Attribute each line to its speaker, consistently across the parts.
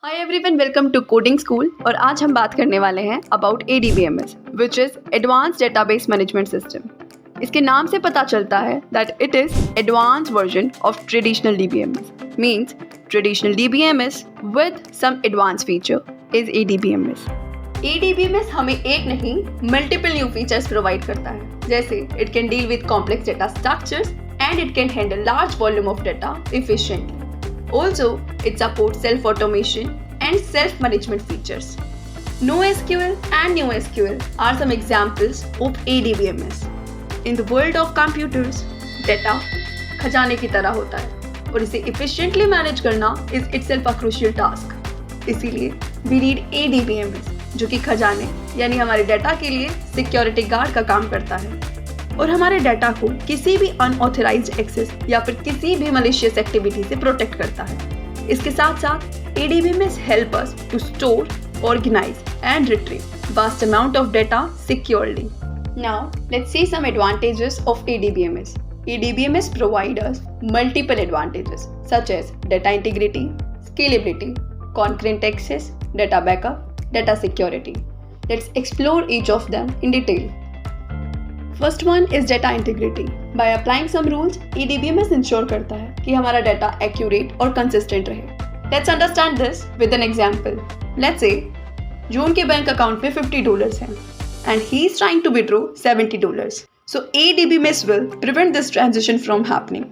Speaker 1: Hi everyone, welcome to coding school. और आज हम बात करने वाले हैं about ADBMS which is advance database management system. इसके नाम से पता चलता है that it is advance version of traditional DBMS। Means traditional DBMS with some advance feature is ADBMS। ADBMS हमें एक नहीं मल्टीपल न्यू फीचर्स प्रोवाइड करता है, जैसे it can deal with complex data structures and it can handle large volume of data efficiently. Also, it supports self-automation and self-management features. NoSQL and NewSQL are some examples of ADBMS. In the world of computers, data खजाने की तरह होता है और इसे efficiently manage करना is itself a crucial task. इसीलिए we need ADBMS जो कि खजाने यानी हमारे डेटा के लिए सिक्योरिटी गार्ड का काम करता है और हमारे डाटा को किसी भी अनऑथराइज्ड एक्सेस या फिर किसी भी मलिशियस एक्टिविटी से प्रोटेक्ट करता है। इसके साथ साथ ADBMS help us to store, organize and retrieve vast amount of data securely. Now, let's see some advantages of ADBMS. ADBMS provide us multiple advantages such as data integrity, scalability, concurrent access, data backup, data security. Let's explore each of them in detail. First one is data integrity. By applying some rules ADBMS ensure करता है कि हमारा data accurate और consistent रहे। Let's understand this with an example. Let's say John के bank account में $50 हैं and he is trying to withdraw $70. So ADBMS will prevent this transition from happening,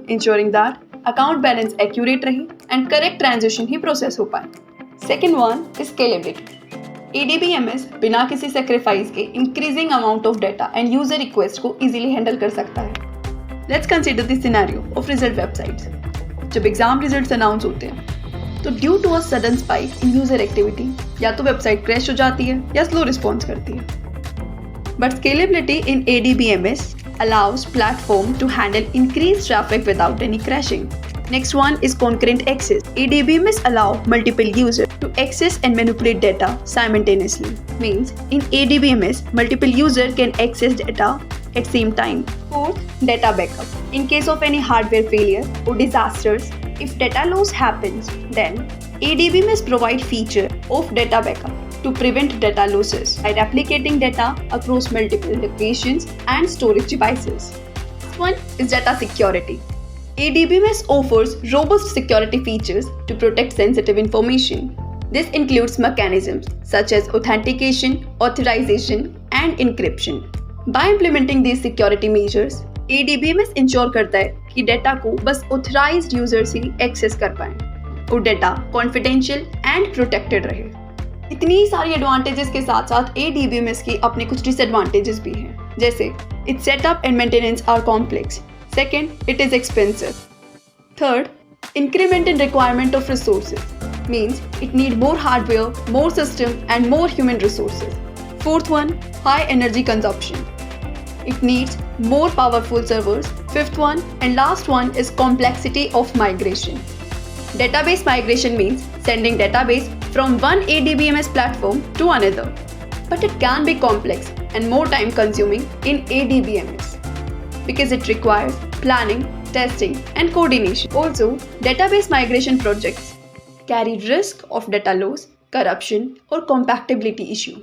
Speaker 1: ensuring that account balance accurate रहे and correct transition ही process हो पाए। Second one is scalability. ADBMS बिना किसी sacrifice के increasing amount of data and user request को easily handle कर सकता है। Let's consider the scenario of result websites. जब एग्जाम रिजल्ट्स अनाउंस होते हैं तो due to a sudden spike in user activity या तो वेबसाइट क्रैश हो जाती है या स्लो रिस्पॉन्स करती है। But scalability in ADBMS allows platform to handle increased traffic without any crashing. Next one is concurrent access. ADBMS allow multiple users to access and manipulate data simultaneously. Means in ADBMS, multiple users can access data at same time. Fourth, data backup. In case of any hardware failure or disasters, if data loss happens, then ADBMS provide feature of data backup to prevent data losses by replicating data across multiple locations and storage devices. Next one is data security. ADBMS offers robust security features to protect sensitive information. This includes mechanisms such as authentication, authorization, and encryption. By implementing these security measures, ADBMS ensure करता है कि data को बस authorized users ही access कर पाएं और data confidential and protected रहे। इतनी सारी एडवांटेजेस के साथ साथ ADBMS की अपने कुछ डिसएडवांटेजेस भी हैं, जैसे it's setup and maintenance are complex. Second, it is expensive. Third, increment in requirement of resources means it need more hardware, more system and more human resources. Fourth one, high energy consumption. It needs more powerful servers. Fifth one and last one is complexity of migration. Database migration means sending database from one ADBMS platform to another. But it can be complex and more time consuming in ADBMS. Because it requires planning, testing, and coordination. Also, database migration projects carry risk of data loss, corruption, or compatibility issue.